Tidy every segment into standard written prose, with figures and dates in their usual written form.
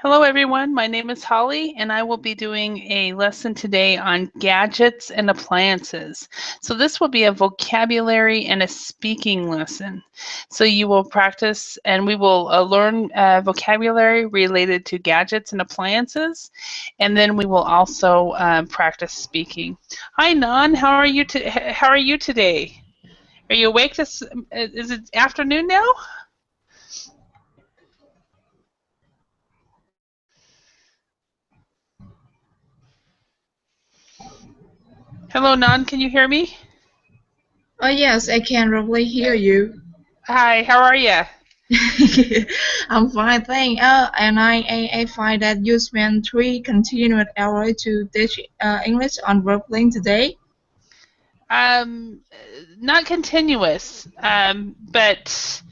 Hello, everyone. My name is Holly, and I will be doing a lesson today on gadgets and appliances. So, this will be a vocabulary and a speaking lesson. So, you will practice and we will learn vocabulary related to gadgets and appliances, and then we will also practice speaking. Hi, Nan. How are you today? Are you awake? Is it afternoon now? Hello, Nan. Can you hear me? Oh yes, I can really hear you. Hi. How are you? I'm fine, thanks. And I find that you spent 3 continuous hours to teach English on Brooklyn today. Um, Not continuous. But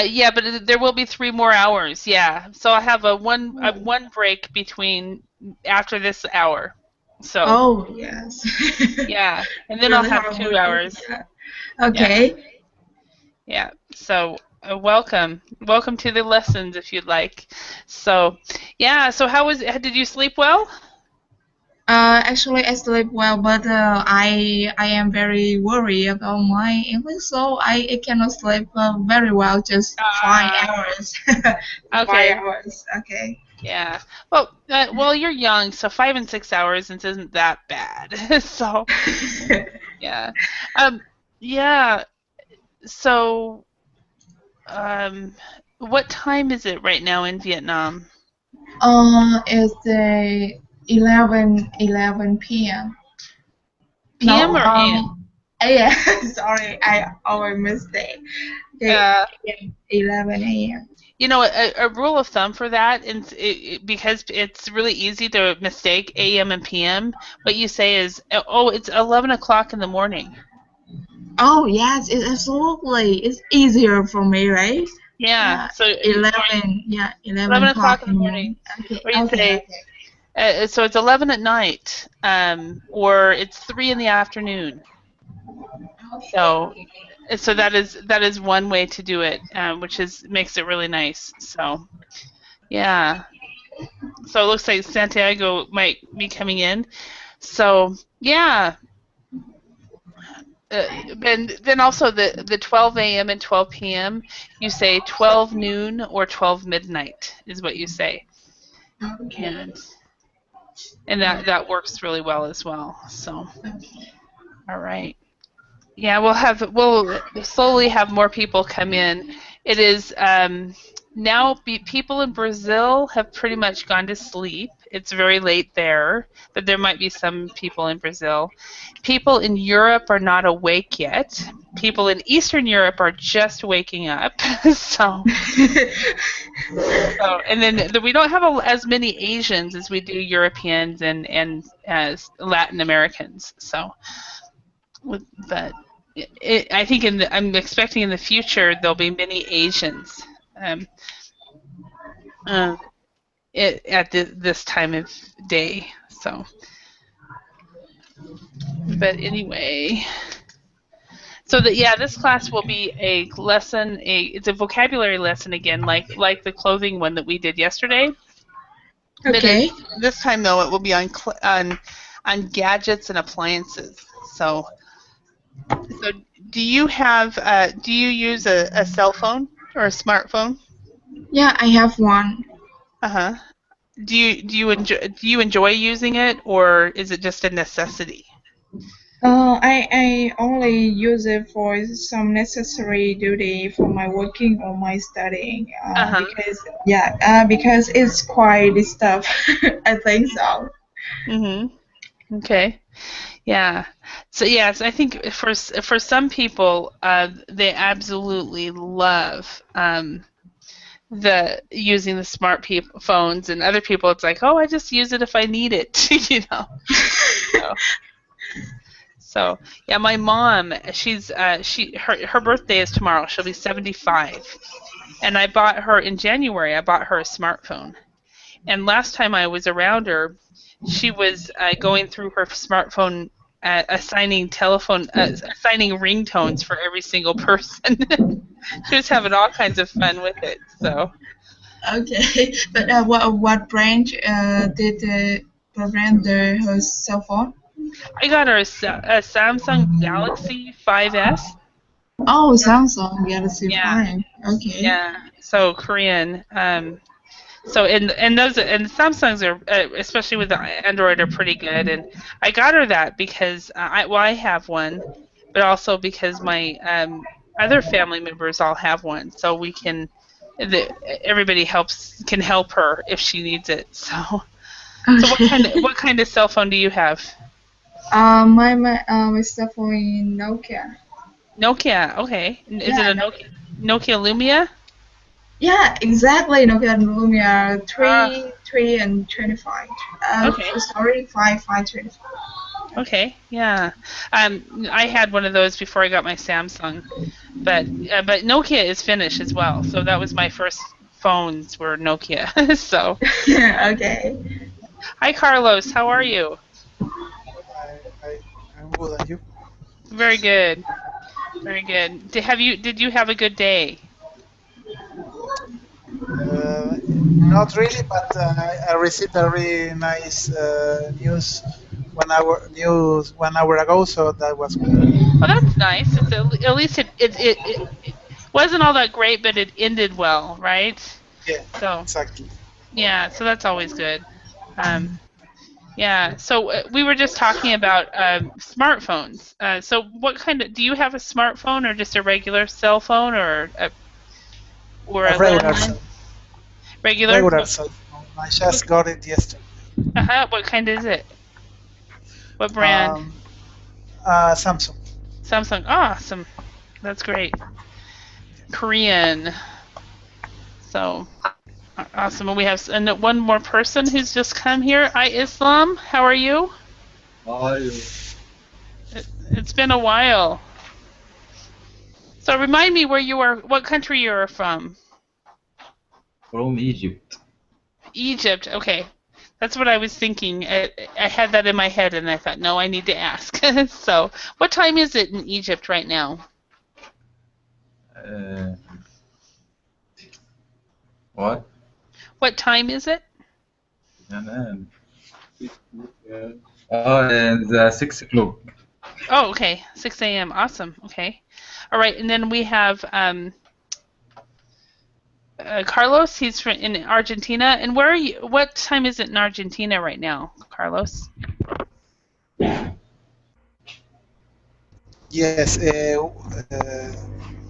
yeah, but there will be 3 more hours. Yeah, so I have one break between after this hour. So Oh yes, yeah, and then I'll really have hard two working. hours. Yeah. Yeah, Okay. yeah. So welcome to the lessons if you'd like. So yeah, so did you sleep well? Actually, I sleep well, but I am very worried about my English, so I cannot sleep very well. Just five Uh, hours. five okay. hours. Okay. Yeah. Well, you're young, so 5 and 6 hours isn't that bad. So, yeah. Um, yeah. So, um, what time is it right now in Vietnam? It's the 11 p.m. PM No, or AM? a.m. Sorry, I always mistake. Okay, Uh, 11 a.m. a rule of thumb for that, and because it's really easy to mistake AM and PM, what you say is, oh, it's 11 o'clock in the morning. Oh yes, it's absolutely. It's easier for me, right? Yeah. Yeah, So, or 11. Yeah, 11 11 o'clock o'clock in in the the morning. morning. Okay, Or you okay, say, okay. so it's 11 at night, or it's 3 in the afternoon. So, so that is one way to do it, which is makes it really nice. So, yeah. So it looks like Santiago might be coming in. So, yeah. And then also the 12 a.m. and 12 p.m. You say 12 noon or 12 midnight is what you say, Okay. and that works really well as well. So, all right. Yeah, we'll slowly have more people come in. It is now people in Brazil have pretty much gone to sleep. It's very late there, but there might be some people in Brazil. People in Europe are not awake yet. People in Eastern Europe are just waking up. so, and then we don't have as many Asians as we do Europeans and as Latin Americans. So, but I think I'm expecting in the future there'll be many Asians um, uh, at this time of day. So, but anyway, so that yeah, this class will be a lesson. It's a vocabulary lesson again, like the clothing one that we did yesterday. But Okay. this time though, it will be on gadgets and appliances. So do you use a cell phone or a smartphone? Yeah, I have one. Uh-huh. Do you enjoy using it, or is it just a necessity? I only use it for some necessary duty for my working or my studying. Uh-huh. Because it's quite stuff. I think so. Mhm. Okay. Yeah. So yes, I think for some people, they absolutely love the using the phones, and other people it's like, oh, I just use it if I need it, So, so yeah, my mom, her birthday is tomorrow. She'll be 75, and I bought her in January. I bought her a smartphone. And last time I was around her, she was going through her smartphone, assigning ringtones for every single person. She was having all kinds of fun with it. So Okay, but what brand did brand her cell phone? I got her a Samsung Galaxy 5S. Oh, Samsung Galaxy Yeah, 5. Okay. yeah. So Korean. So and those and Samsungs are especially with the Android are pretty good. And I got her that because I have one, but also because my other family members all have one, so we can everybody can help her if she needs it. So Okay. what kind of cell phone do you have? My cell phone in Nokia. Nokia. Okay. Is it Yeah, a Nokia. Nokia Lumia? Yeah, exactly. Nokia Lumia Ah, 3 and 25. okay. Sorry, 5 25. Okay. Yeah. I had one of those before I got my Samsung, but Nokia is Finnish as well. So that was my first phones were Nokia. So, Okay. hi Carlos, how are you? I, I'm good, and you? Very good. Very good. Did you have a good day? Not really, but I received a really nice news 1 hour ago, so that was good. Well, that's nice. It's at least it wasn't all that great, but it ended well, right? Yeah, So, exactly. yeah, so that's always good. Um, yeah, so we were just talking about smartphones. So what kind of, do you have a smartphone or just a regular cell phone or A a landline? Regular? regular cell phone. I just got it yesterday. What kind is it? What brand? Um, Samsung. Samsung. Awesome. That's great. Korean. So awesome. And we have one more person who's just come here. Hi, Islam. How are you? I It's been a while. So remind me where you are, what country you are from. from Egypt. Egypt. Okay. That's what I was thinking. I had that in my head and I thought, no, I need to ask. So, what time is it in Egypt right now? Uh, what? What time is it? And and the 6 o'clock. Oh, okay. 6 a.m. Awesome. Okay. All right. And then we have Carlos. He's in Argentina. And where are you? What time is it in Argentina right now, Carlos? Yes,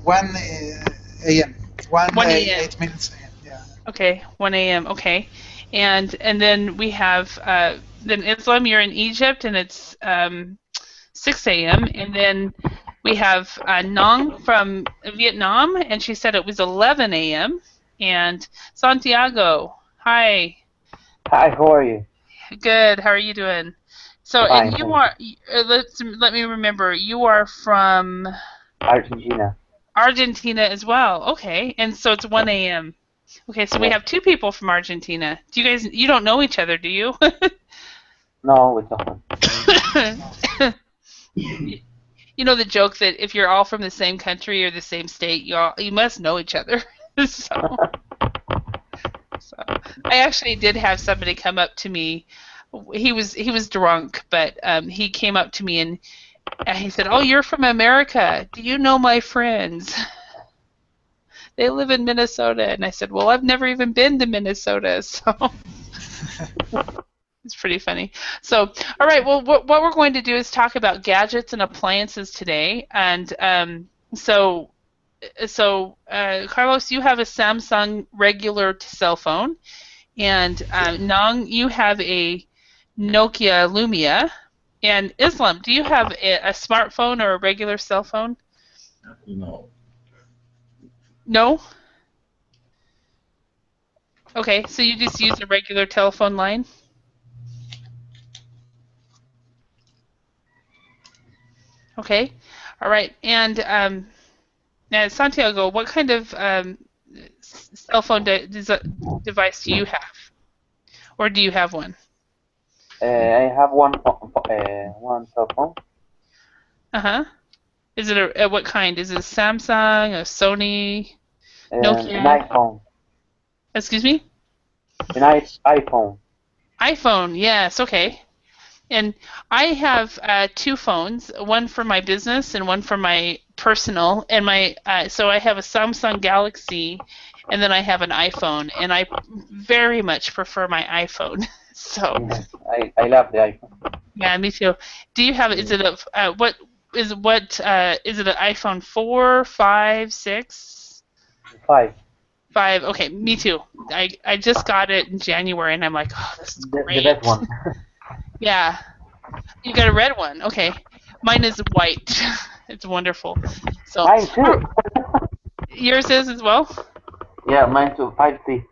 1 a.m. 1 1 a.m. 8 minutes a.m. Yeah. Okay. 1 a.m. Okay. And then we have then Islam. You're in Egypt, and it's 6 a.m. And then we have Nong from Vietnam, and she said it was 11 a.m. And Santiago, hi, Hi, how are you? good. How are you doing? So, and Fine, you thank you. are. Let me remember. You are from Argentina. Argentina as well. Okay, and so it's 1 a.m. Okay, so we Yes. have two people from Argentina. You don't know each other, do you? No, we don't. You know the joke that if you're all from the same country or the same state, you must know each other. so, so I actually did have somebody come up to me. He was drunk, but he came up to me and he said, "Oh, you're from America. Do you know my friends? They live in Minnesota." And I said, "Well, I've never even been to Minnesota." So it's pretty funny. So, all right. Well, what we're going to do is talk about gadgets and appliances today. And Carlos, you have a Samsung regular cell phone, and Nong, you have a Nokia Lumia. And Islam, do you have a smartphone or a regular cell phone? No. No? Okay, so you just use a regular telephone line? Okay. All right. And now, Santiago, what kind of cell phone device do you have? Or do you have one? I have one cell phone. Uh-huh. Is it what kind? Is it a Samsung, a Sony, An Nokia? iPhone. Excuse me? iPhone. iPhone, yes, okay. And I have two phones, one for my business and one for my personal. And so I have a Samsung Galaxy, and then I have an iPhone, and I very much prefer my iPhone. So Yes, I love the iPhone. yeah, me too. Do you have? Is it a is it an iPhone 4, 5, 6? 5. 5. Okay, me too. I just got it in January, and I'm like, oh, this is The great. best one. Yeah. You got a red one. Okay. Mine is white. It's wonderful. So Mine too. yours is as well? Yeah, mine too. 5C.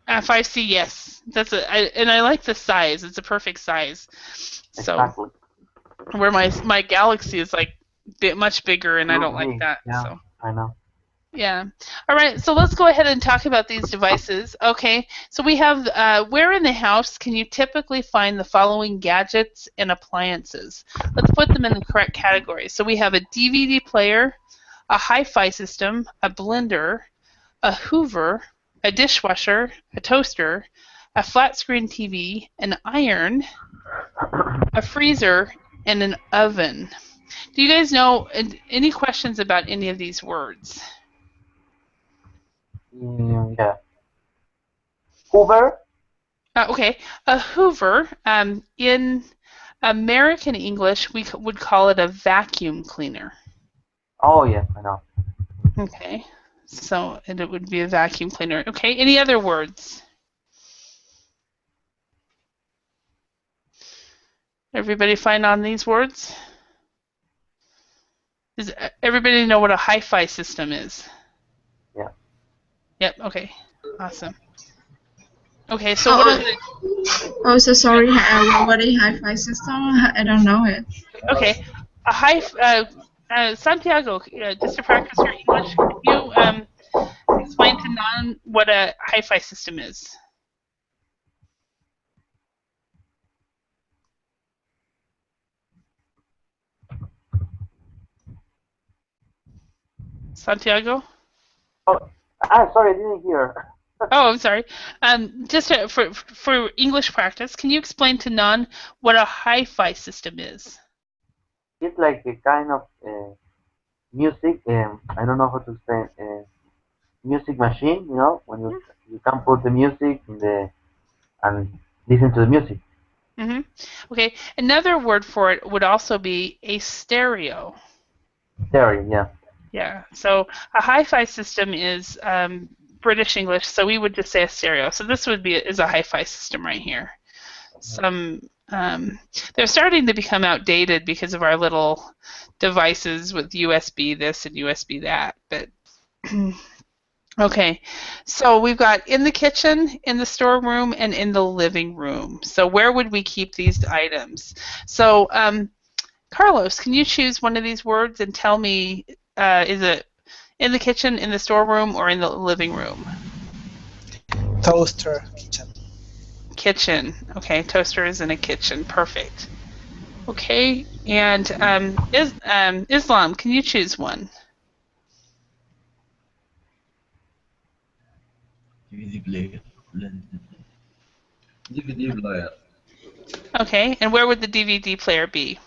5C, yes. And I like the size. It's a perfect size. So Exactly. where my Galaxy is like much bigger, and I don't like that. Yeah, So I know. yeah. All right. So let's go ahead and talk about these devices. Okay. So we have where in the house can you typically find the following gadgets and appliances? Let's put them in the correct categories. So we have a DVD player, a hi-fi system, a blender, a Hoover, a dishwasher, a toaster, a flat screen TV, an iron, a freezer, and an oven. Do you guys know any questions about any of these words? Yeah. Hoover? Okay, a Hoover. In American English, we would call it a vacuum cleaner. Oh, yes, I know. Okay, so and it would be a vacuum cleaner. Okay, any other words? Everybody find on these words? Does everybody know what a hi-fi system is? Yeah. Yep. Okay. Awesome. Okay, so what are the? Oh, so sorry. What is hi-fi system? I don't know it. Okay, Santiago, just to practice your English, could you explain to Non what a hi-fi system is? Santiago? Oh, sorry, I didn't hear. Oh, I'm sorry. Just for English practice, can you explain to Non what a hi-fi system is? It's like a kind of music. I don't know how to explain. Music machine. You know, when you can put the music in the and listen to the music. Mm-hmm. Okay. Another word for it would also be a stereo. Stereo, yeah. Yeah. So a hi-fi system is British English, so we would just say a stereo. So this is a hi-fi system right here. They're starting to become outdated because of our little devices with USB this and USB that. But okay, so we've got in the kitchen, in the storeroom, and in the living room. So where would we keep these items? So Carlos, can you choose one of these words and tell me, is it in the kitchen, in the storeroom, or in the living room? Toaster, kitchen. Kitchen. Okay, toaster is in a kitchen. Perfect. Okay, and Islam, can you choose one? DVD player. DVD player. Okay, and where would the DVD player be?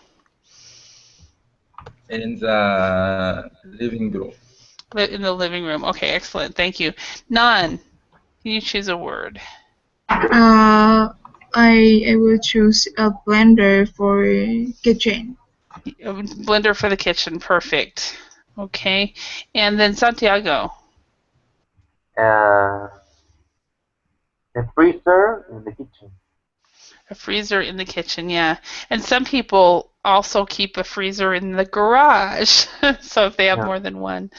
In the living room. In the living room. Okay, excellent. Thank you. Nan, can you choose a word? I will choose a blender for kitchen. A blender for the kitchen. Perfect. Okay, and then Santiago. The freezer in the kitchen. A freezer in the kitchen, yeah. And some people also keep a freezer in the garage, so if they have more than one.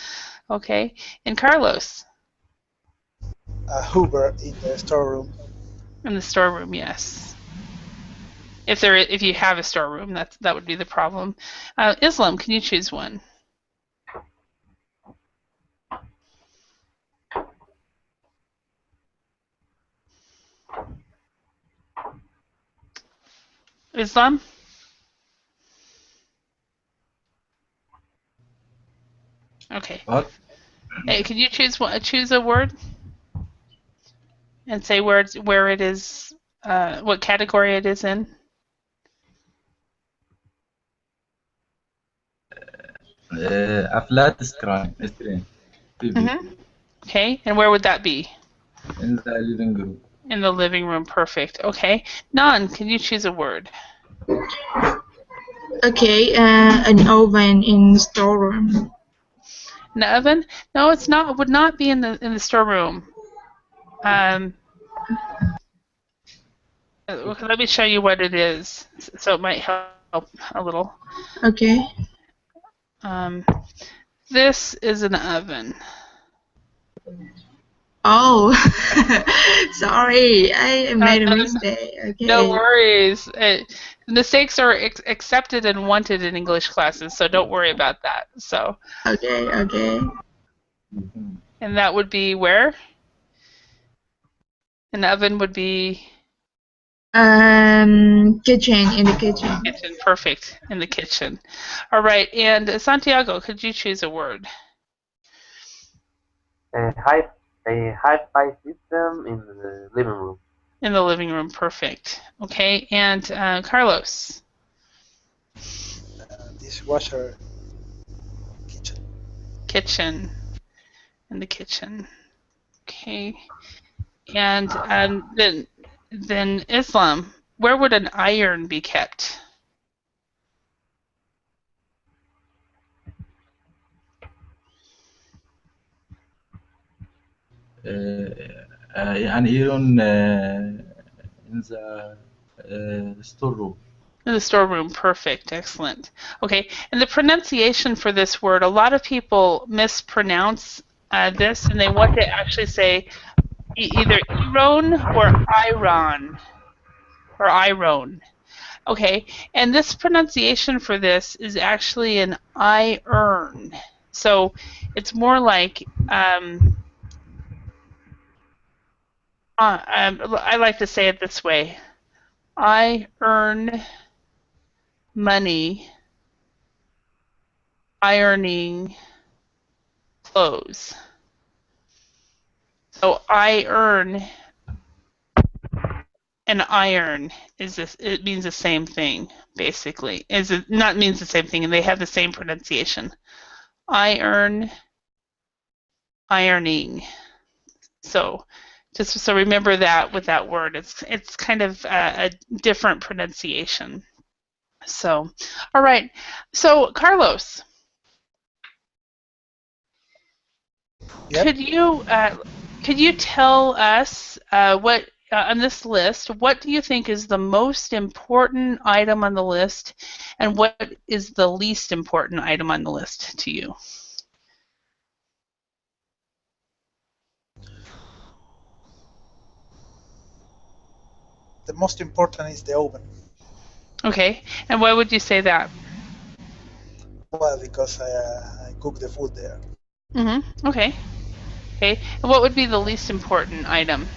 Okay, and Carlos. Hoover in the storeroom. In the storeroom, yes. If you have a storeroom, that would be the problem. Islam, can you choose one? Islam? Okay. What? Hey, can you choose a word? and say where it is, what category it is in? A flat screen. TV. Mm-hmm. Okay, and where would that be? In the living room. In the living room. Perfect. Okay. Nan, can you choose a word? Okay, an oven in storeroom. An oven? No, it's not. It would not be in the storeroom. Let me show you what it is, so it might help a little. Okay. This is an oven. Oh, sorry, I made a mistake. Okay. No worries. Mistakes are accepted and wanted in English classes, so don't worry about that. So. Okay. Okay. And that would be where? An oven would be. Kitchen, in the kitchen. Kitchen, perfect, in the kitchen. All right, and Santiago, could you choose a word? A hi-fi system in the living room. In the living room, perfect. Okay, and Carlos? Dishwasher. Kitchen. Kitchen, in the kitchen. Okay, and then Islam, where would an iron be kept? يعني iron in the storeroom. In the storeroom, perfect, excellent. Okay, and the pronunciation for this word, a lot of people mispronounce this, and they want to actually say either Iron or Iron, or Iron. Okay, and this pronunciation for this is actually an I-earn. So it's more like, I like to say it this way. I earn money ironing clothes. So I earn and iron it means the same thing, basically. Not means the same thing, and they have the same pronunciation. I earn ironing. So remember that with that word. It's kind of a different pronunciation. So, all right. So, Carlos, Yep. could you tell us what on this list? What do you think is the most important item on the list, and what is the least important item on the list to you? The most important is the oven. Okay, and why would you say that? Well, because I cook the food there. Mm-hmm. Okay. Okay. And what would be the least important item?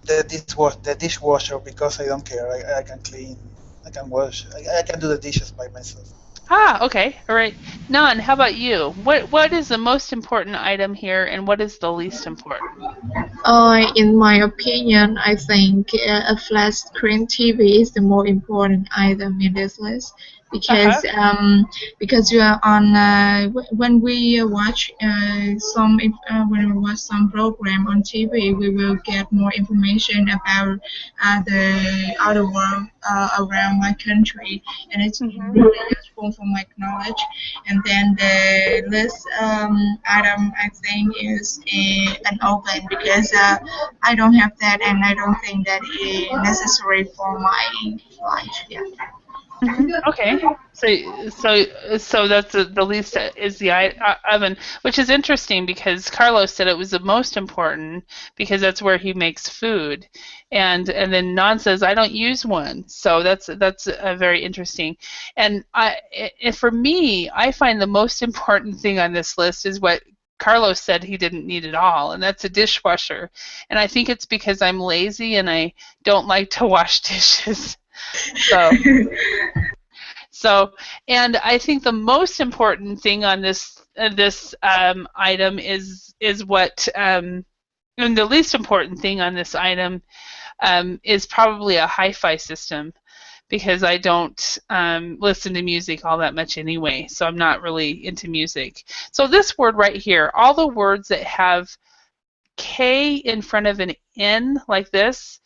The dishwasher, because I don't care. I can clean. I can wash. I can do the dishes by myself. Ah, okay. All right. Nan, how about you? What is the most important item here, and what is the least important? In my opinion, I think a flat screen TV is the more important item in this list because you are on when we watch some program on TV, we will get more information about the other world around my country, and it's really useful for my knowledge. And then the list item I think is an oven because I don't have that, and I don't think that is necessary for my life. Yeah. Okay, so that's the least is the oven, which is interesting because Carlos said it was the most important because that's where he makes food, and then Nan says I don't use one, so that's very interesting, and for me I find the most important thing on this list is what Carlos said he didn't need at all, and that's a dishwasher, and I think it's because I'm lazy and I don't like to wash dishes. So, and I think the most important thing on this item is what, and the least important thing on this item is probably a hi-fi system, because I don't listen to music all that much anyway, so I'm not really into music. So this word right here, all the words that have K in front of an N like this,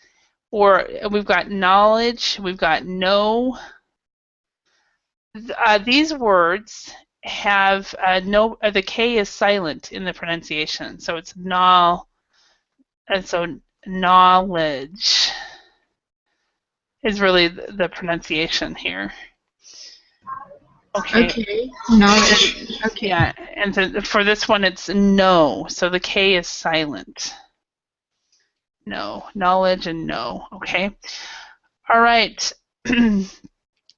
or we've got knowledge, we've got know. These words have no. The K is silent in the pronunciation, so it's and so knowledge is really the pronunciation here. Okay. Okay. Knowledge. Okay. Yeah, and for this one it's no, so the K is silent. No, knowledge and no. Okay. All right.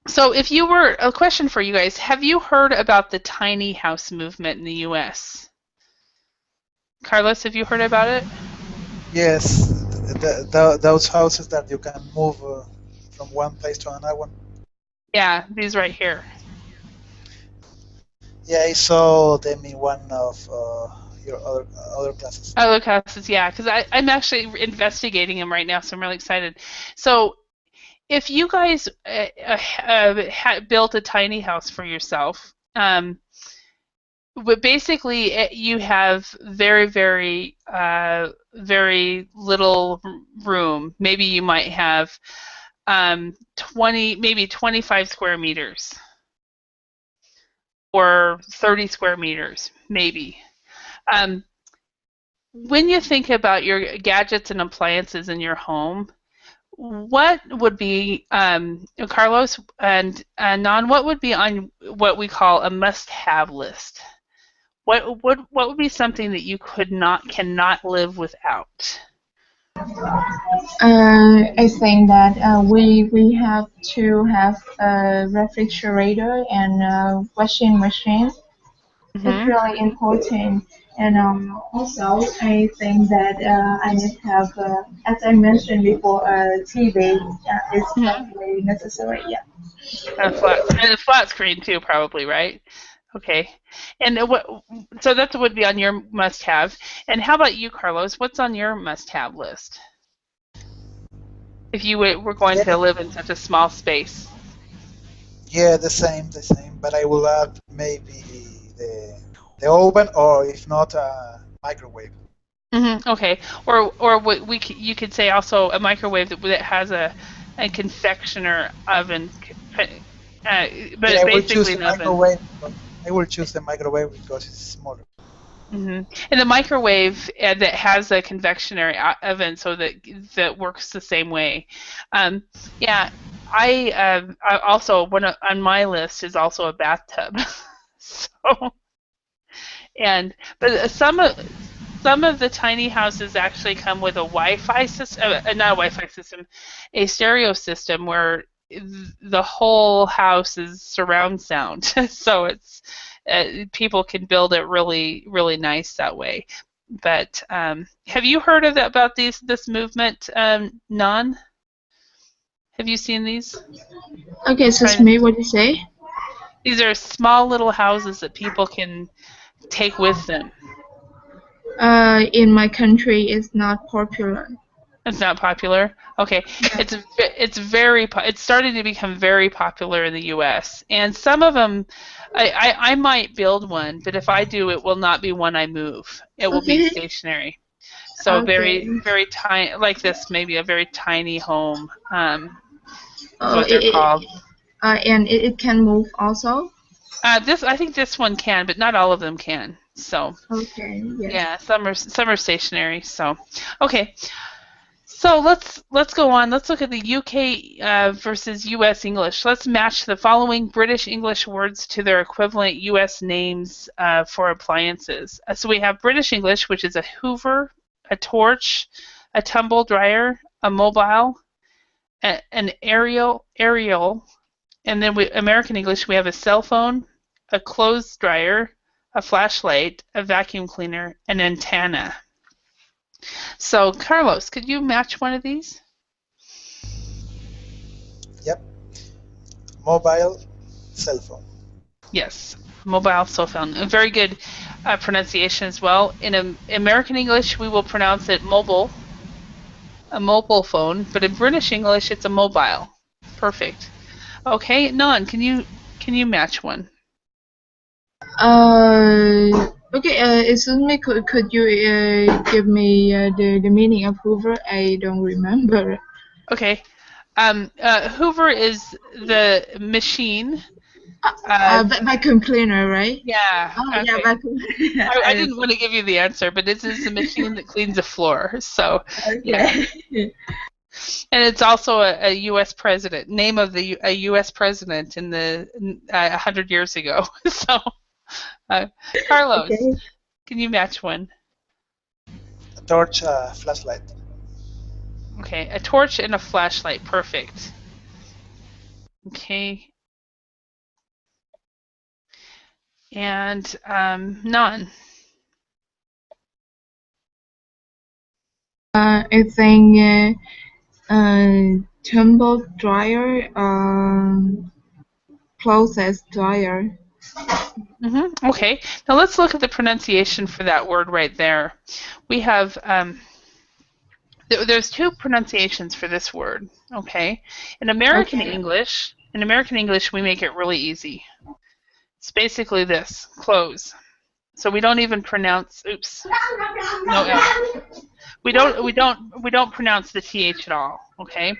So if you were, a question for you guys, have you heard about the tiny house movement in the US? Carlos, have you heard about it? Yes, those houses that you can move from one place to another one. Yeah, these right here. Yeah, I saw them in one of your other classes. Other classes, yeah, because I'm actually investigating them right now, so I'm really excited. So if you guys built a tiny house for yourself, but basically you have very, very, very little room. Maybe you might have maybe 25 square meters or 30 square meters, maybe. When you think about your gadgets and appliances in your home, what would be, Carlos and Non, what would be on what we call a must-have list? What would be something that you cannot live without? I think that we have to have a refrigerator and a washing machine. It's really important. And also, I think that I need to have, as I mentioned before, a TV is probably necessary. Yeah. And a flat screen too, probably, right? Okay. And so that would be on your must-have. And how about you, Carlos? What's on your must-have list? If you were going to live in such a small space. Yeah, the same. But I will add maybe the oven, or if not, a microwave. Okay. Or you could say also a microwave that has a confectioner oven, but Yeah, basically an oven. I will choose the microwave because it's smaller. And the microwave that has a convectionary oven, so that works the same way. Yeah, I also on my list is also a bathtub. So, but some of the tiny houses actually come with a Wi-Fi system, not a Wi-Fi system, a stereo system where the whole house is surround sound. So it's people can build it really, really nice that way. But have you heard about this movement, Non? Have you seen these? Okay, excuse me, what did you say? These are small little houses that people can take with them. In my country, it's not popular. It's not popular. Okay, it's starting to become very popular in the U.S. And some of them, I might build one, but if I do, it will not be one I move. It will be stationary. So very, very tiny, like this, maybe a very tiny home. Is what they're called. And it can move also. I think this one can, but not all of them can. So. Okay. Yes. Yeah, some are stationary. So, okay. So let's go on. Let's look at the UK versus US English. Let's match the following British English words to their equivalent US names for appliances. So we have British English, which is a Hoover, a torch, a tumble dryer, a mobile, an aerial, and then American English, we have a cell phone, a clothes dryer, a flashlight, a vacuum cleaner, an antenna. So, Carlos, could you match one of these? Yep. Mobile, cell phone. Yes, mobile cell phone. A very good pronunciation as well. In American English, we will pronounce it mobile, a mobile phone, but in British English, it's a mobile. Perfect. Okay, Nan, can you match one? Okay. Excuse me. Could you give me the meaning of Hoover? I don't remember. Okay. Hoover is the machine. Vacuum cleaner, right? Yeah. Oh, Okay. yeah, vacuum. I didn't want to give you the answer, but it is the machine that cleans the floor. So, yeah. Okay. And it's also a U.S. president, name of a U.S. president in the 100 years ago. So, Carlos, Okay. can you match one? A torch, flashlight. Okay, a torch and a flashlight. Perfect. Okay. And Nan. I think tumble dryer, clothes dryer. Okay. Now let's look at the pronunciation for that word right there. We have there's two pronunciations for this word. Okay. In American English, we make it really easy. It's basically this: clothes. So we don't even pronounce. Oops. No L. We don't pronounce the th at all. Okay.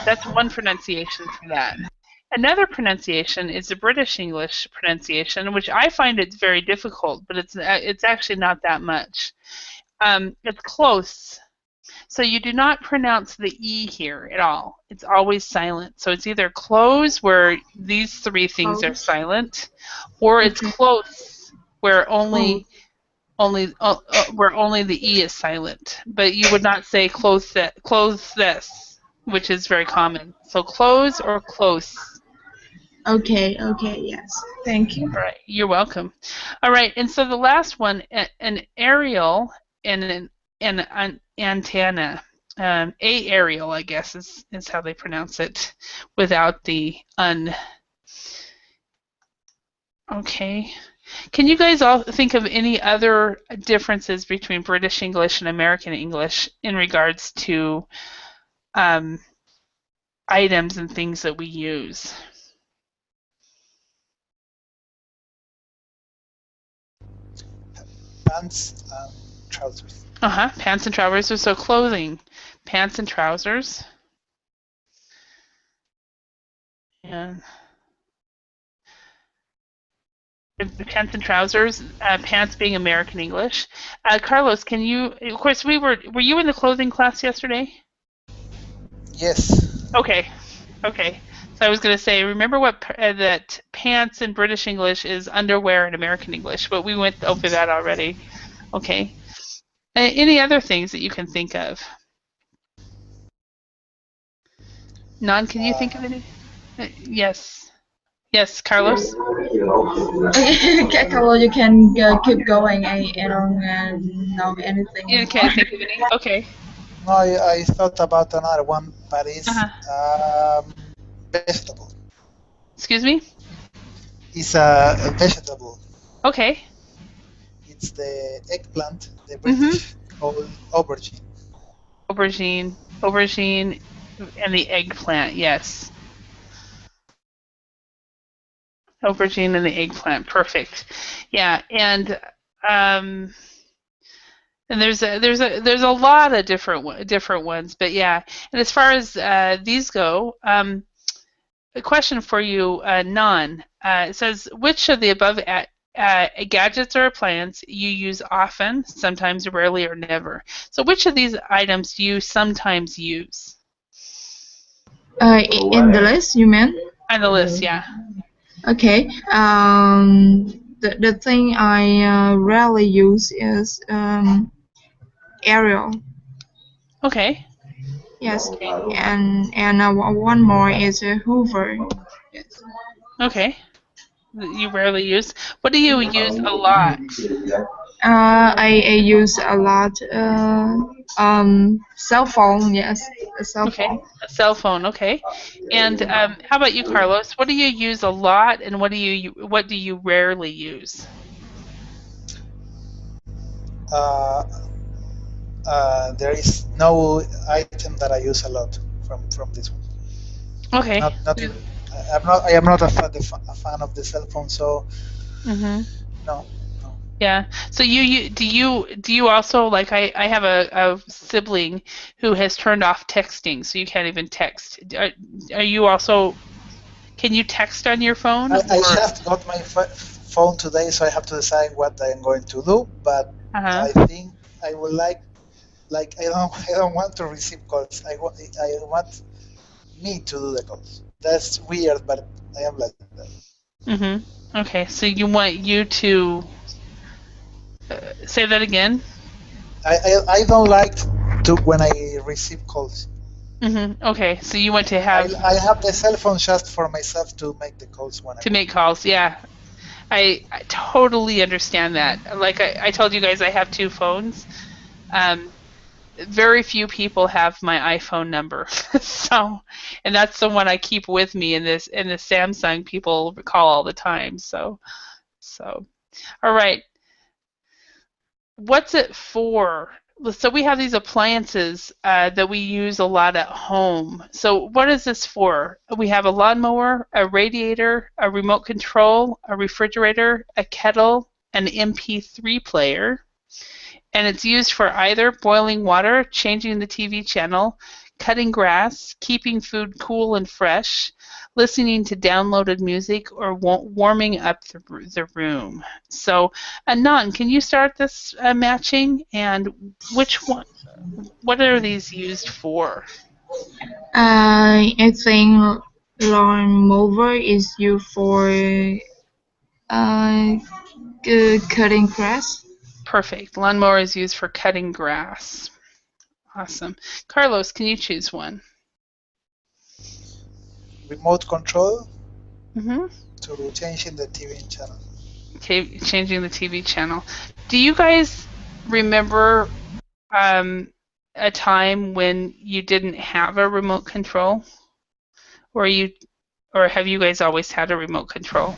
That's one pronunciation for that. Another pronunciation is the British English pronunciation, which I find it's very difficult, but it's actually not that much. It's close. So you do not pronounce the E here at all. It's always silent. So it's either close, where these three things are silent, or it's close, where only the E is silent. But you would not say close this, which is very common. So close or close. Okay, yes. Thank you. All right, you're welcome. All right, and so the last one, an aerial and an antenna. Aerial, I guess, is how they pronounce it, without the un. Okay. Can you guys all think of any other differences between British English and American English in regards to items and things that we use? Pants and trousers. Pants and trousers. So clothing, pants and trousers. And pants and trousers, pants being American English. Carlos, can you, of course, were you in the clothing class yesterday? Yes. Okay. So I was going to say, remember that pants in British English is underwear in American English, but we went over that already. Okay. Any other things that you can think of? Nan, can you think of any? Yes. Yes, Carlos? Okay, Carlos, you can keep going. I don't know anything. You can't think of any? Okay. No, I thought about another one, but it's vegetable. Excuse me? It's a vegetable. Okay. It's the eggplant, the British called aubergine. Aubergine, and the eggplant, yes. Aubergine and the eggplant, perfect. Yeah, and there's a lot of different ones, but yeah. And as far as these go, a question for you, Nan. It says, which of the above gadgets or appliances you use often, sometimes, rarely, or never? So which of these items do you sometimes use? In the list, you mean? On the list, yeah. Okay. The thing I rarely use is aerial. Okay. Yes. And one more is a Hoover. Yes. Okay. You rarely use. What do you use a lot? I use a lot cell phone. Yes, a cell Okay, phone. a cell phone. Okay, and how about you, Carlos? What do you use a lot, and what do you rarely use? Uh, there is no item that I use a lot from this one. Okay. Not even. I am not a fan of the cell phone, so Mm-hmm. no. No. Yeah. So do you also like I have a sibling who has turned off texting, so you can't even text. Are you also can you text on your phone I or just got my phone today, so I have to decide what I am going to do. But uh-huh. I think I would like I don't want to receive calls. I want me to do the calls. That's weird, but I am like that. Mhm. Okay. So you want you to say that again? I don't like to when I receive calls. Mhm. Okay. So you want to I have the cell phone just for myself to make the calls when I want. make calls. Yeah. I totally understand that. Like I told you guys I have two phones. Um very few people have my iPhone number. So, and that's the one I keep with me in the Samsung people call all the time. So all right. What's it for? So we have these appliances that we use a lot at home. So what is this for? We have a lawnmower, a radiator, a remote control, a refrigerator, a kettle, an MP3 player, and it's used for either boiling water, changing the TV channel, cutting grass, keeping food cool and fresh, listening to downloaded music, or warming up the room. So, Anand, can you start this matching? And which one? What are these used for? I think lawn mower is used for uh, cutting grass. Perfect. Lawnmower is used for cutting grass. Awesome. Carlos, can you choose one? Remote control Mm-hmm. to changing the TV channel. Okay, changing the TV channel. Do you guys remember a time when you didn't have a remote control, or have you guys always had a remote control?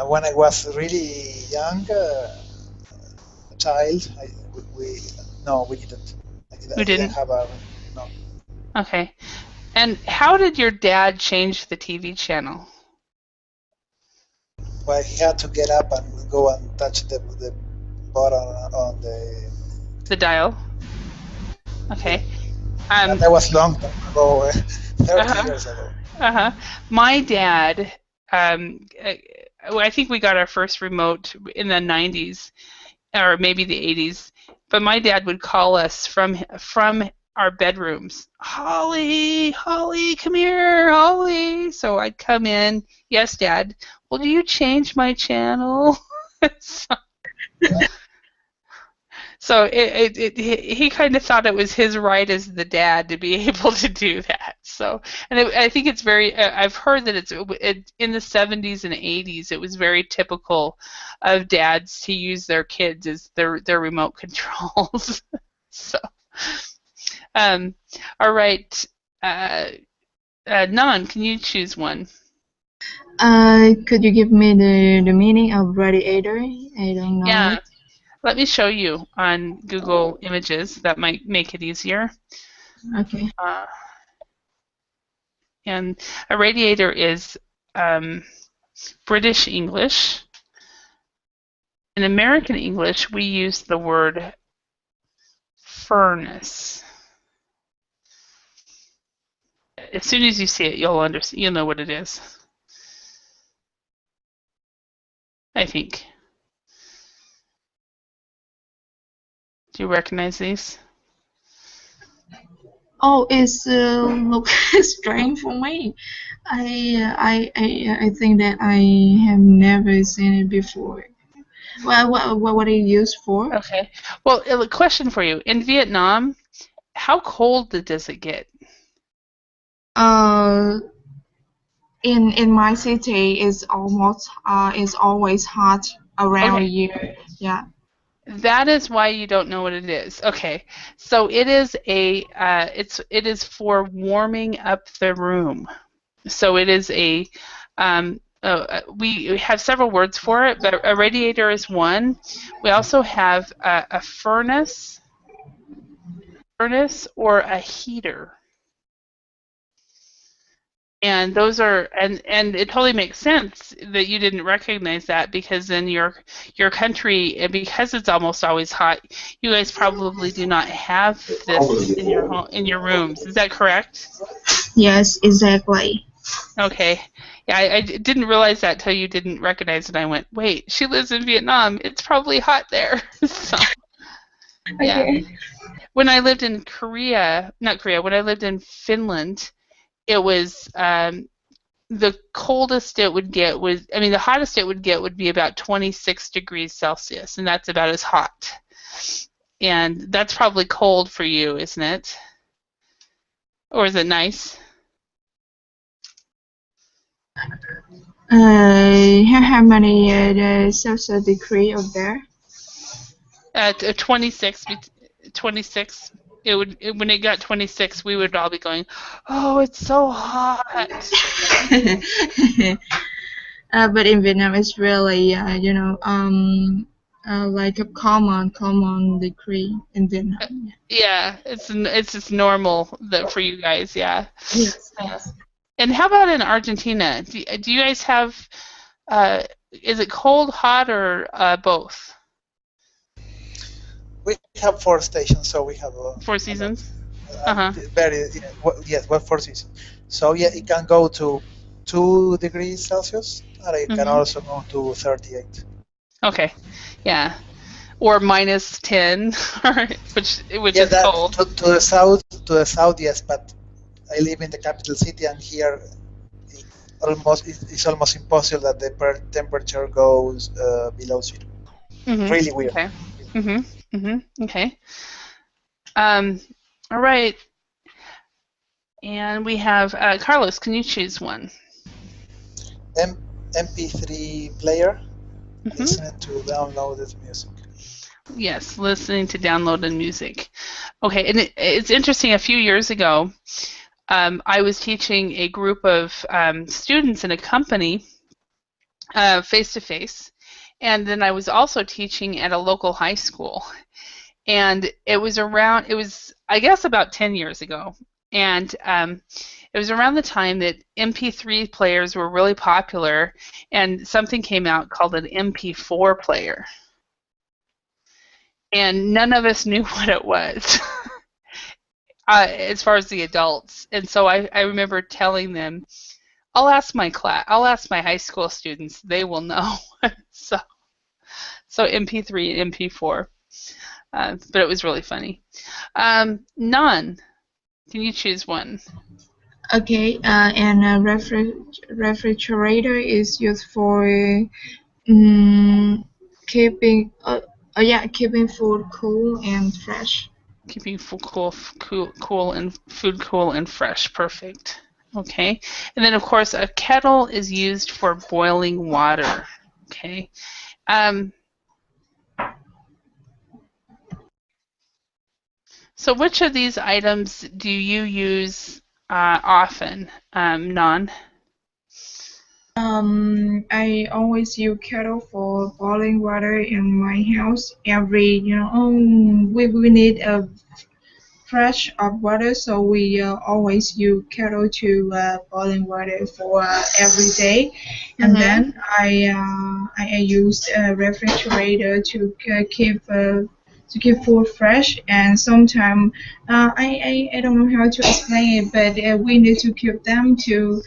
When I was really young, child, we no, we didn't. You I didn't didn't? have a no. Okay. And how did your dad change the TV channel? Well, he had to get up and go and touch the button on the. The dial? Okay. And that was long time ago, 30 uh-huh. years ago. Uh-huh. My dad, I think we got our first remote in the 90s, or maybe the 80s. But my dad would call us from our bedrooms. Holly, Holly, come here, Holly. So I'd come in. Yes, Dad. Well, do you change my channel? So he kind of thought it was his right as the dad to be able to do that. So, and I think it's very. I've heard that in the 70s and 80s, it was very typical of dads to use their kids as their remote controls. So, all right, Nan, can you choose one? Could you give me the meaning of radiator? I don't know. Yeah. It. Let me show you on Google Images. That might make it easier. Okay. And a radiator is British English. In American English, we use the word furnace. As soon as you see it, you'll know what it is. I think. Do you recognize these? Oh, it's look strange for me. I think that I have never seen it before. Well, what are you used for? Okay. Well, a question for you. In Vietnam, how cold does it get? in my city is always hot around Okay. year. Yeah. That is why you don't know what it is. Okay, so it is it is for warming up the room. So it is we have several words for it, but a radiator is one. We also have a furnace or a heater. And those are and it totally makes sense that you didn't recognize that, because in your country, because it's almost always hot, you guys probably do not have this in your home, in your rooms. Is that correct? Yes, exactly. Okay. Yeah, I didn't realize that till you didn't recognize it. I went, wait, she lives in Vietnam. It's probably hot there. So, yeah. Okay. When I lived in when I lived in Finland, it was the coldest it would get the hottest it would get would be about 26 degrees Celsius, and that's about as hot. And that's probably cold for you, isn't it? Or is it nice? How many the Celsius degree of there? At 26, when it got 26, we would all be going, oh, it's so hot. But in Vietnam, it's really like a common degree in Vietnam. Yeah, it's just normal that for you guys, yeah. Yes. And how about in Argentina? Do you guys have, is it cold, hot, or both? We have 4 stations, so we have 4 seasons? Yes, 4 seasons. So yeah, it can go to 2 degrees Celsius, and it can also go to 38. Okay, yeah, or minus 10, which is cold. To the south, yes, but I live in the capital city, and here it's almost impossible that the temperature goes below 0. Really weird. Okay. Okay. All right. And we have Carlos. Can you choose one? MP3 player. Listening to downloaded music. Yes, listening to downloaded music. Okay, and it's interesting. A few years ago, I was teaching a group of students in a company face to face, and then I was also teaching at a local high school. And it was I guess about 10 years ago, and it was around the time that MP3 players were really popular, and something came out called an MP4 player. And none of us knew what it was as far as the adults. And so I remember telling them, I'll ask my high school students, they will know. so MP3 and MP4. But it was really funny. None. Can you choose one? Okay, and a refrigerator is used for keeping food cool and fresh. Keeping food cool and food cool and fresh. Perfect. Okay, and then of course a kettle is used for boiling water. Okay. So which of these items do you use often, Non? I always use kettle for boiling water in my house. We need a fresh of water, so we always use kettle to boiling water for every day. And then I use a refrigerator to keep food fresh, and sometimes I don't know how to explain it, but we need to keep them to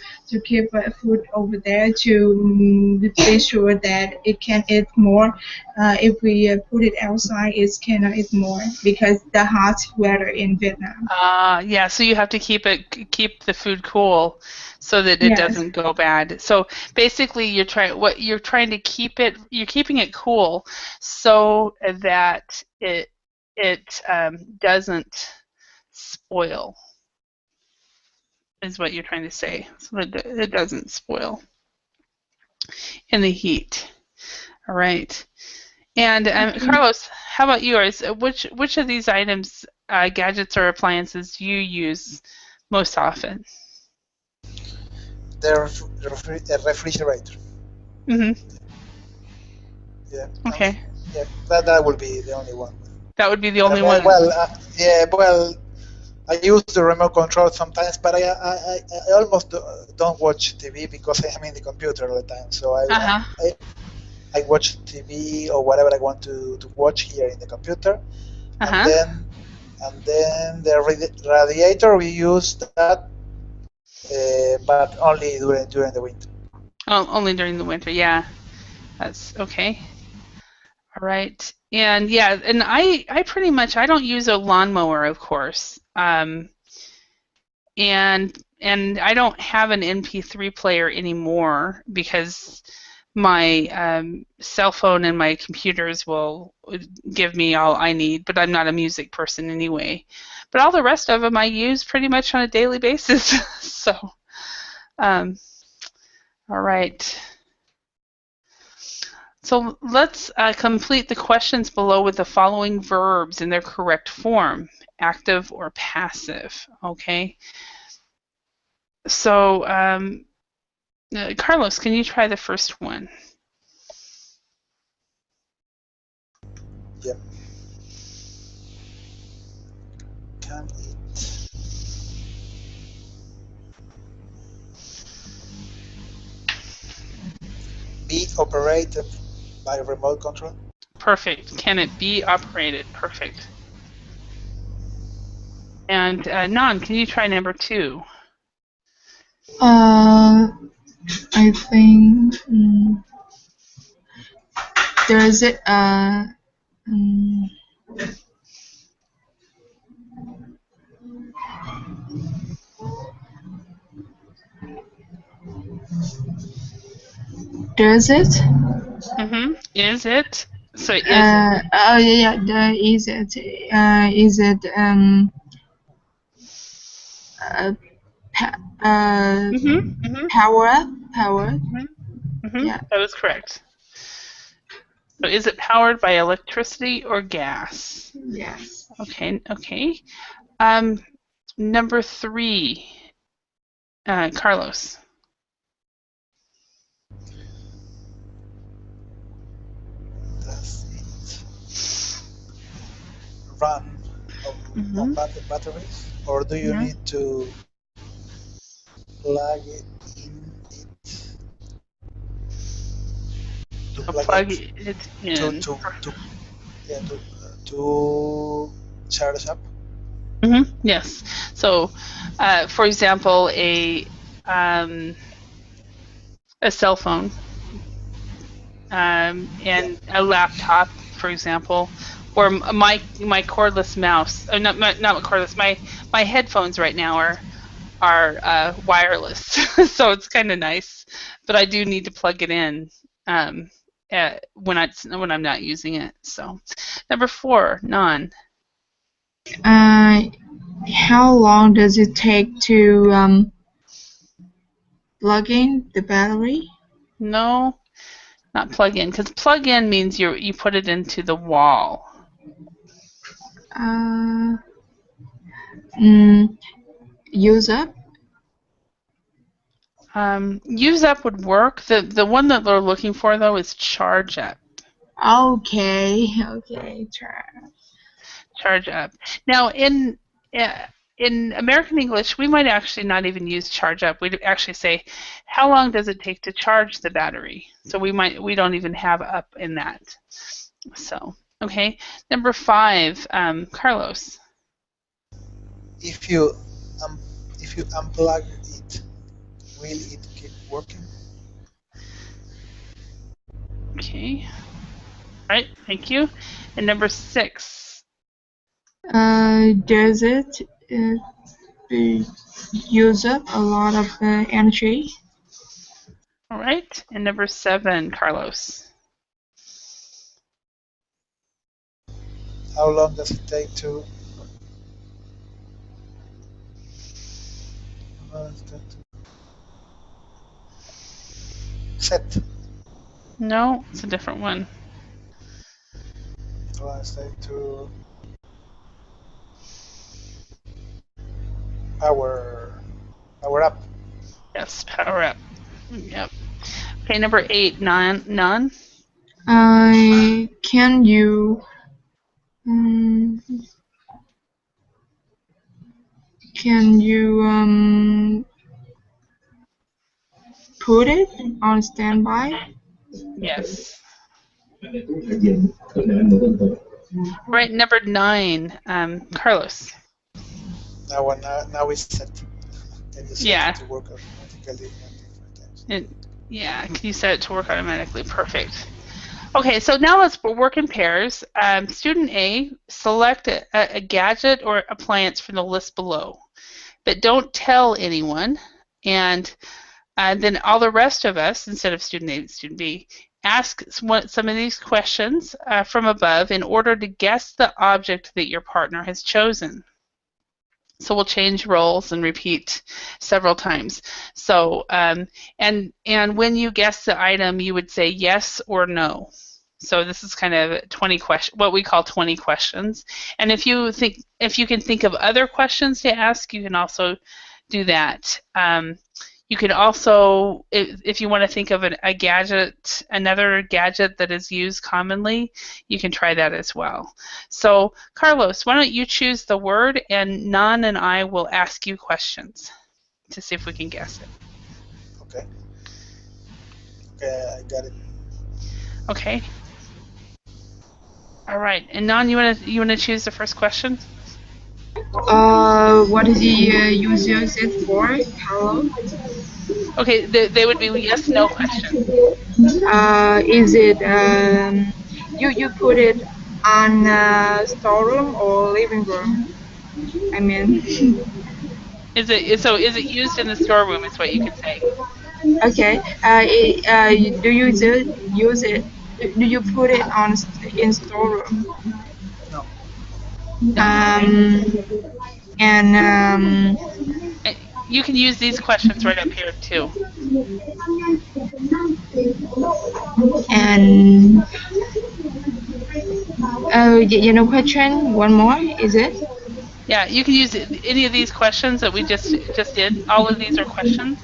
keep food over there to be sure that it can eat more. If we put it outside, it cannot eat more because the hot weather in Vietnam. Yeah, so you have to keep the food cool so that it doesn't go bad. So basically you're keeping it cool so that it doesn't spoil. is what you're trying to say, so that it doesn't spoil in the heat. All right. And Carlos, how about yours? Which of these items, gadgets or appliances, do you use most often? The refrigerator. Yeah. Okay. Yeah, that would be the only one. That would be the only one. Well, yeah. Well, I use the remote control sometimes, but I almost don't watch TV because I am in the computer all the time. So I watch TV or whatever I want to watch here in the computer, and then the radiator we use that, but only during the winter. Oh, only during the winter, yeah. That's okay. All right, and yeah, and I pretty much I don't use a lawnmower, of course, and I don't have an MP3 player anymore because my cell phone and my computers will give me all I need, but I'm not a music person anyway. But all the rest of them I use pretty much on a daily basis. So, all right. So let's complete the questions below with the following verbs in their correct form, active or passive, okay? So, Carlos, can you try the first one? Yeah. Can eat. Be operated by remote control. Perfect. Can it be operated? Perfect. And Nan, can you try number 2? I think does it does it? Is it? So is it? Oh yeah. Is it? Is it power up? Power. Yeah. That was correct. So is it powered by electricity or gas? Yes. Okay. Okay. Number 3, Carlos. Does it run on batteries, or do you need to plug it in? Plug it in. To charge up. Yes. So, for example, a cell phone and a laptop, for example, or my cordless mouse. Not cordless. My headphones right now are wireless, so it's kind of nice. But I do need to plug it in when I'm not using it. So, number 4, Nan. How long does it take to plug in the battery? No, not plug in, because plug in means you put it into the wall. Use up. Use up would work. The one that they're looking for though is charge up. Okay. Charge up. Now in American English, we might actually not even use charge up. We'd actually say, how long does it take to charge the battery? So we don't even have up in that. So okay. Number 5, Carlos. If you unplug it, will it keep working? Okay. All right. Thank you. And number 6. Does it use up a lot of energy? All right. And number 7, Carlos. How long does it take to Set. No, it's a different one. Translate to power up. Yes, power up. Yep. Okay, number 8, none. Can you put it on standby? Yes. Right, number 9, Carlos. Now it's set. Can you set Yeah. it to work automatically at different times? Yeah, can you set it to work automatically? Perfect. Okay, so now let's work in pairs. Student A, select a gadget or appliance from the list below, but don't tell anyone. And then all the rest of us, instead of student A and student B, ask some of these questions from above in order to guess the object that your partner has chosen. So we'll change roles and repeat several times. So and when you guess the item, you would say yes or no. So this is kind of 20 questions, what we call 20 questions. And if you can think of other questions to ask, you can also do that. You can also, if you want to think of a gadget, another gadget that is used commonly, you can try that as well. So, Carlos, why don't you choose the word, and Nan and I will ask you questions to see if we can guess it. Okay. Okay, I got it. Okay. All right. And Nan, you wanna choose the first question? What is the user set for? Hello. Okay, they would be yes/no questions. Is it you put it on storeroom or living room? I mean. Is it used in the storeroom? Is what you could say. Okay. Do you use it? Do you put it on in storeroom? No. And you can use these questions right up here too. And question. One more. Is it? Yeah, you can use any of these questions that we just did. All of these are questions.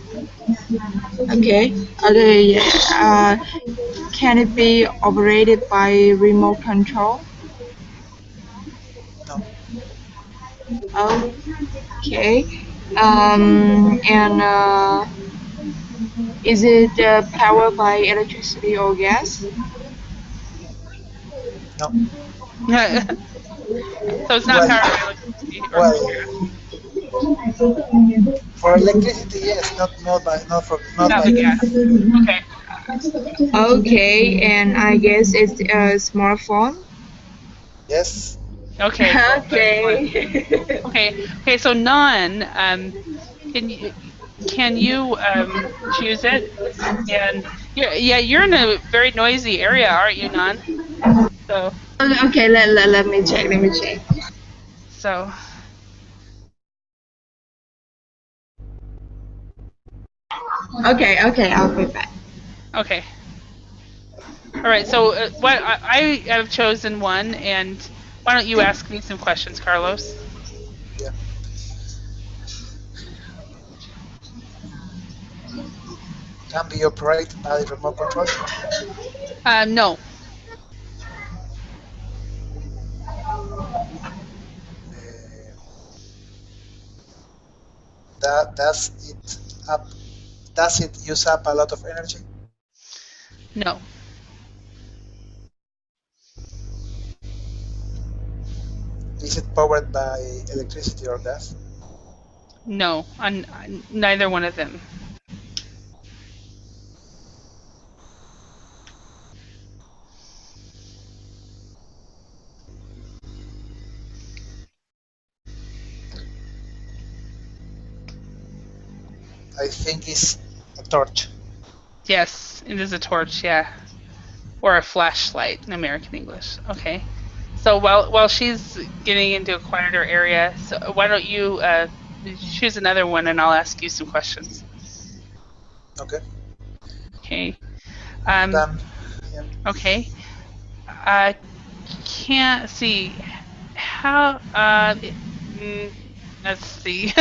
Okay. Okay. Can it be operated by remote control? No. Okay. And is it powered by electricity or gas? No. So it's not powered by electricity. For electricity, yes, not by gas. Okay. Okay, and I guess it's a smartphone. Yes. Okay. Okay. Okay. So Nan, can you choose it? And you're in a very noisy area, aren't you, Nan? So. Okay. Let me check. So. Okay. I'll be back. Okay. All right. So I have chosen one, and why don't you ask me some questions, Carlos? Yeah. Can be operated by remote control? No. Does it use up a lot of energy? No. Is it powered by electricity or gas? No, on neither one of them. I think it's a torch. Yes, it is a torch, yeah. Or a flashlight in American English. Okay. So while she's getting into a quieter area, so why don't you choose another one, and I'll ask you some questions. Okay. Okay. Done. Yeah. Okay. Can't see how. Let's see.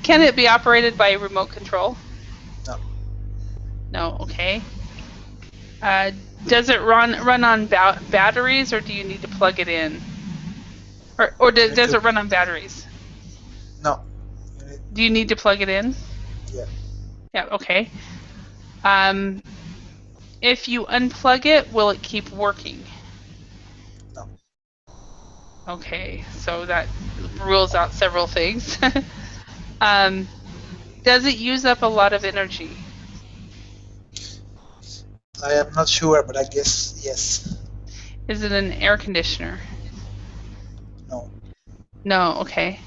Can it be operated by remote control? No. No. Okay. Does it run on batteries, or do you need to plug it in? Or does it run on batteries? No. Do you need to plug it in? Yeah. Yeah. Okay. If you unplug it, will it keep working? No. Okay, so that rules out several things. Does it use up a lot of energy? I am not sure, but I guess yes. Is it an air conditioner? No. No, okay.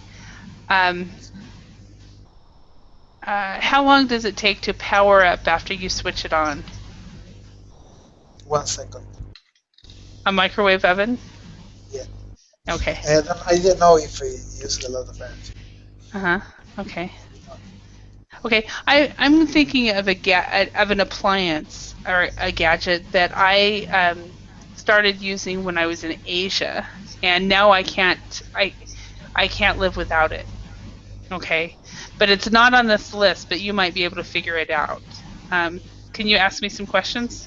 How long does it take to power up after you switch it on? 1 second. A microwave oven? Yeah. Okay. I didn't know if it used a lot of energy. Okay. Okay. I'm thinking of an appliance or a gadget that I started using when I was in Asia, and now I can't live without it. Okay, but it's not on this list, but you might be able to figure it out. Can you ask me some questions?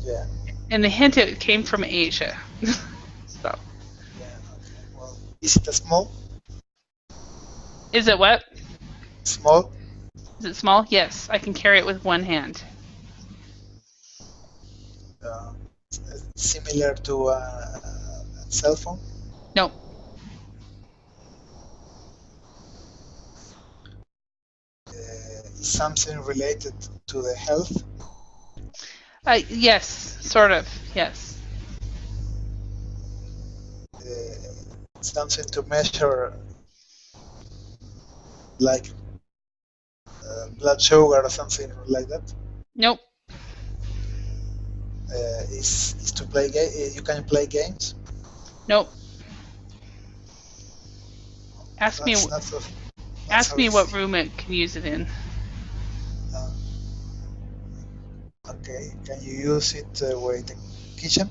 Yeah. And the hint, it came from Asia. So. Yeah. Okay. Well, is it small? Is it what? Small? Is it small? Yes, I can carry it with one hand. Similar to a cell phone? No. Something related to the health? Yes, sort of. Yes. Something to measure, like blood sugar or something like that? Nope. Is to play you can play games? Nope. Ask me what room it can use it in. Okay. Can you use it with the kitchen?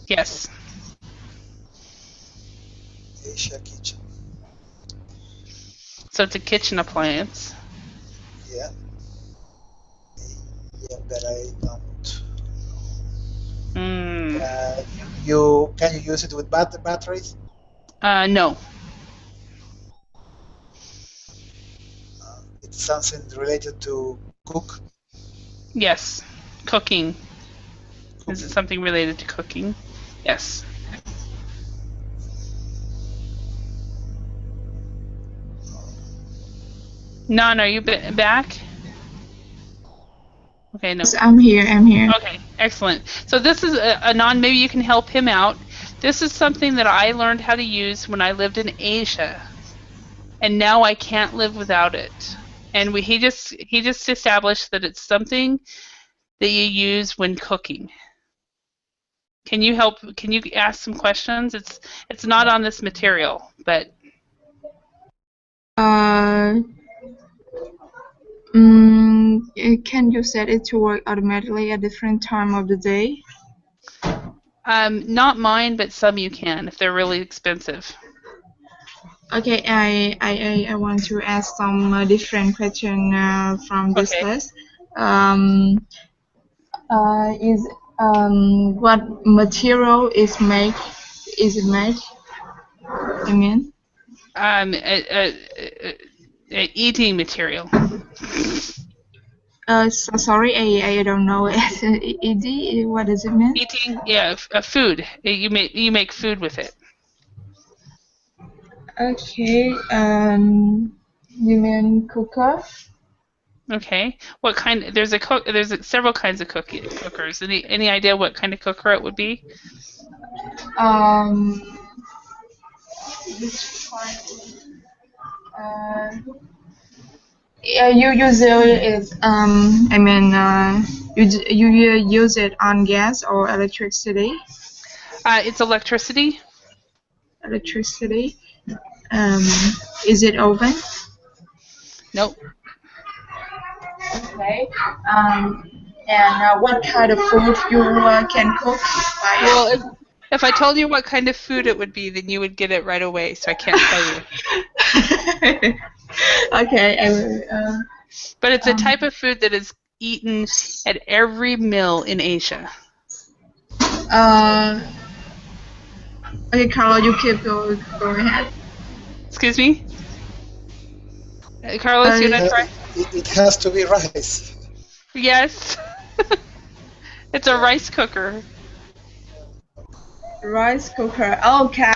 Yes. Asia kitchen. So it's a kitchen appliance. Yeah. Yeah, but I don't. Can you use it with batteries? No. It's something related to cook? Yes. Cooking. Is it something related to cooking? Yes. Nan, are you back? Okay, no. Yes, I'm here. Okay, excellent. So this is Anand. Maybe you can help him out. This is something that I learned how to use when I lived in Asia, and now I can't live without it. And he just established that it's something that you use when cooking. Can you help? Can you ask some questions? It's not on this material, but. Can you set it to work automatically at different time of the day? Not mine, but some you can if they're really expensive. Okay, I want to ask some different question from this list. What material is it made? I mean. Eating material. So sorry, I don't know it. ED, what does it mean? Eating, yeah, food. You make food with it. Okay, you mean cooker? Okay. What kind? There's several kinds of cookers. Any idea what kind of cooker it would be? Which part? Yeah, you usually you use it on gas or electricity? It's electricity. Electricity. Is it oven? Nope. Okay. And what kind of food you can cook? Well, if I told you what kind of food it would be, then you would get it right away. So I can't tell you. Okay. I will, But it's a type of food that is eaten at every meal in Asia. Okay, Carlo, you keep going. Go ahead. Excuse me? Carlos, you want to try? It has to be rice. Yes. It's a rice cooker. Rice cooker. Oh, okay.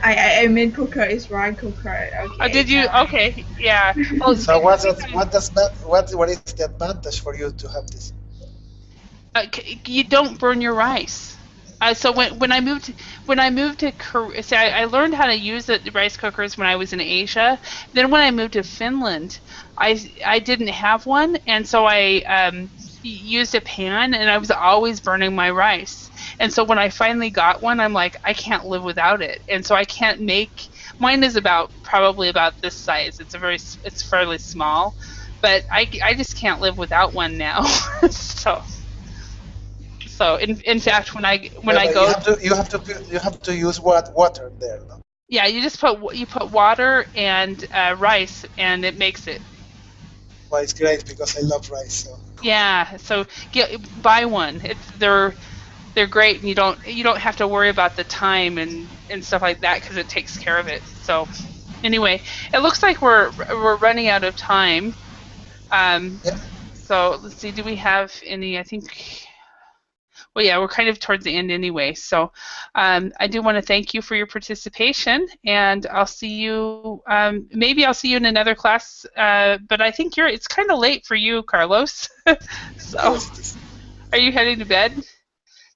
I mean cooker is rice cooker. Okay. Oh, did you? Okay, yeah. Well, So what is the advantage for you to have this? you don't burn your rice. So when I moved to Korea, see, I learned how to use the rice cookers when I was in Asia. Then when I moved to Finland, I didn't have one, and so I used a pan, and I was always burning my rice. And so when I finally got one, I'm like, I can't live without it, and so I can't make. Mine is probably about this size. It's fairly small, but I just can't live without one now. So in fact, when I go, you have to use water there, no? yeah, you just put water and rice, and it makes it. Well, it's great because I love rice. So. Yeah, so buy one. They're great, and you don't have to worry about the time and stuff like that because it takes care of it. So anyway, it looks like we're running out of time. Yep. So let's see. Do we have any? I think. Well, yeah, we're kind of towards the end anyway. So I do want to thank you for your participation, and I'll see you. Maybe I'll see you in another class. But I think it's kind of late for you, Carlos. So, are you heading to bed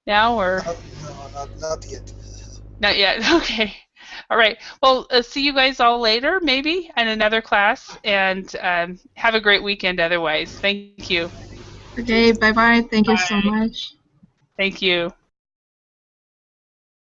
now, or? No, not yet. Not yet. Okay. All right. Well, see you guys all later, maybe, in another class, and have a great weekend. Otherwise, thank you. Okay. Bye bye. Thank you so much. Thank you.